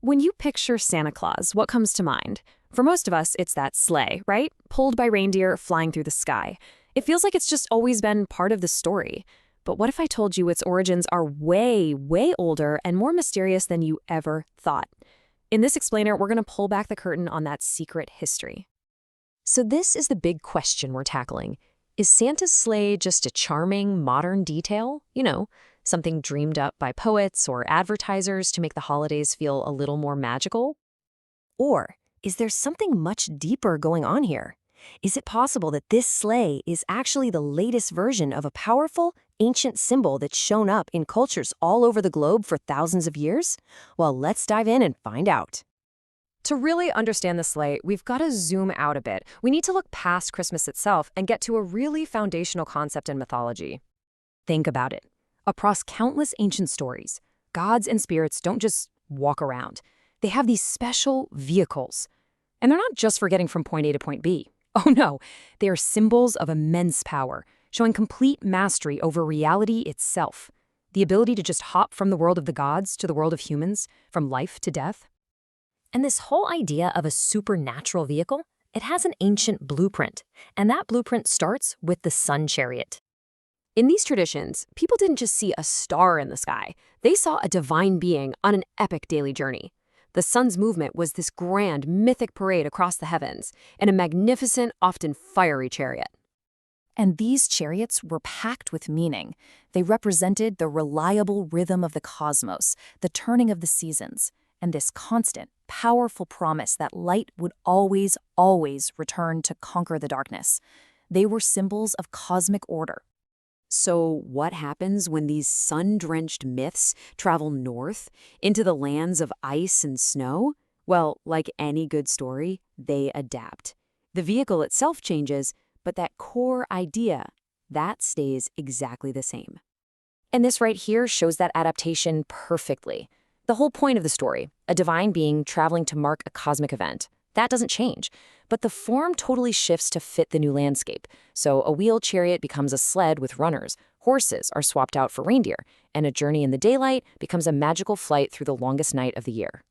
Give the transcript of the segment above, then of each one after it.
When you picture Santa Claus, what comes to mind? For most of us, it's that sleigh, right? Pulled by reindeer flying through the sky. It feels like it's just always been part of the story. But what if I told you its origins are way, way older and more mysterious than you ever thought? In this explainer, we're going to pull back the curtain on that secret history. So this is the big question we're tackling. Is Santa's sleigh just a charming, modern detail? Something dreamed up by poets or advertisers to make the holidays feel a little more magical? Or is there something much deeper going on here? Is it possible that this sleigh is actually the latest version of a powerful, ancient symbol that's shown up in cultures all over the globe for thousands of years? Well, let's dive in and find out. To really understand the sleigh, we've got to zoom out a bit. We need to look past Christmas itself and get to a really foundational concept in mythology. Think about it. Across countless ancient stories, gods and spirits don't just walk around. They have these special vehicles. And they're not just for getting from point A to point B. Oh no, they are symbols of immense power, showing complete mastery over reality itself. The ability to just hop from the world of the gods to the world of humans, from life to death. And this whole idea of a supernatural vehicle, it has an ancient blueprint. And that blueprint starts with the sun chariot. In these traditions, people didn't just see a star in the sky. They saw a divine being on an epic daily journey. The sun's movement was this grand, mythic parade across the heavens in a magnificent, often fiery chariot. And these chariots were packed with meaning. They represented the reliable rhythm of the cosmos, the turning of the seasons, and this constant, powerful promise that light would always, always return to conquer the darkness. They were symbols of cosmic order. So what happens when these sun-drenched myths travel north into the lands of ice and snow? Well, like any good story, they adapt. The vehicle itself changes, but that core idea, that stays exactly the same. And this right here shows that adaptation perfectly. The whole point of the story, a divine being traveling to mark a cosmic event, that doesn't change. But the form totally shifts to fit the new landscape. So a wheeled chariot becomes a sled with runners, horses are swapped out for reindeer, and a journey in the daylight becomes a magical flight through the longest night of the year.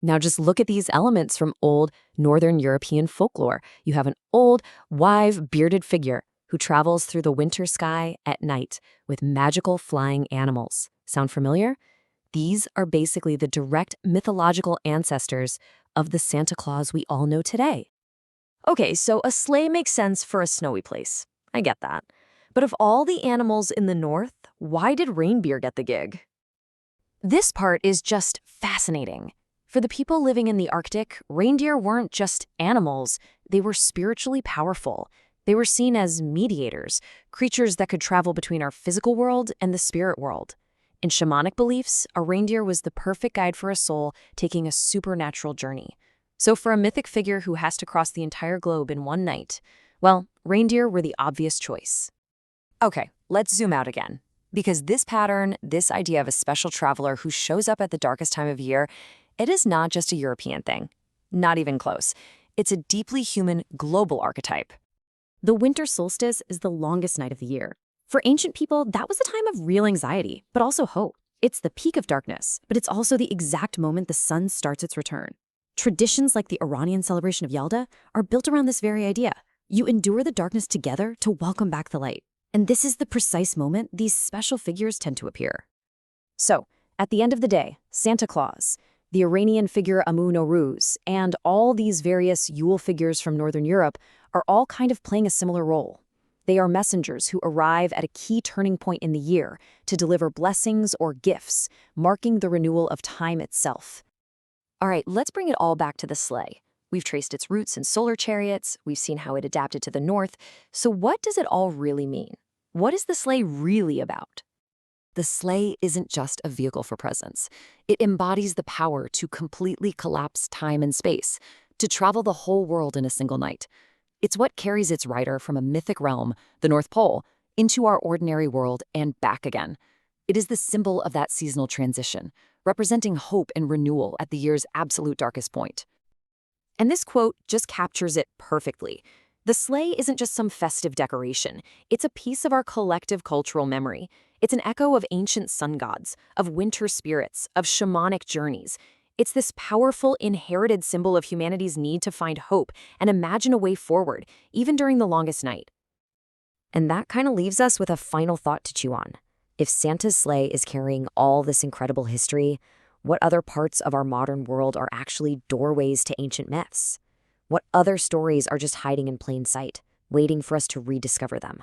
Now just look at these elements from old Northern European folklore. You have an old, wise, bearded figure who travels through the winter sky at night with magical flying animals. Sound familiar? These are basically the direct mythological ancestors of the Santa Claus we all know today. Okay, so a sleigh makes sense for a snowy place. I get that. But of all the animals in the north, why did reindeer get the gig? This part is just fascinating. For the people living in the Arctic, reindeer weren't just animals, they were spiritually powerful. They were seen as mediators, creatures that could travel between our physical world and the spirit world. In shamanic beliefs, a reindeer was the perfect guide for a soul taking a supernatural journey. So for a mythic figure who has to cross the entire globe in one night, well, reindeer were the obvious choice. Okay, let's zoom out again. Because this pattern, this idea of a special traveler who shows up at the darkest time of year, it is not just a European thing. Not even close. It's a deeply human, global archetype. The winter solstice is the longest night of the year. For ancient people, that was a time of real anxiety, but also hope. It's the peak of darkness, but it's also the exact moment the sun starts its return. Traditions like the Iranian celebration of Yalda are built around this very idea. You endure the darkness together to welcome back the light. And this is the precise moment these special figures tend to appear. So, at the end of the day, Santa Claus, the Iranian figure Amun-Nowruz, and all these various Yule figures from Northern Europe are all kind of playing a similar role. They are messengers who arrive at a key turning point in the year to deliver blessings or gifts, marking the renewal of time itself. All right, let's bring it all back to the sleigh. We've traced its roots in solar chariots, we've seen how it adapted to the north. So what does it all really mean? What is the sleigh really about? The sleigh isn't just a vehicle for presents. It embodies the power to completely collapse time and space, to travel the whole world in a single night. It's what carries its rider from a mythic realm, the North Pole, into our ordinary world and back again. It is the symbol of that seasonal transition, representing hope and renewal at the year's absolute darkest point. And this quote just captures it perfectly. The sleigh isn't just some festive decoration. It's a piece of our collective cultural memory. It's an echo of ancient sun gods, of winter spirits, of shamanic journeys. It's this powerful, inherited symbol of humanity's need to find hope and imagine a way forward, even during the longest night. And that kind of leaves us with a final thought to chew on. If Santa's sleigh is carrying all this incredible history, what other parts of our modern world are actually doorways to ancient myths? What other stories are just hiding in plain sight, waiting for us to rediscover them?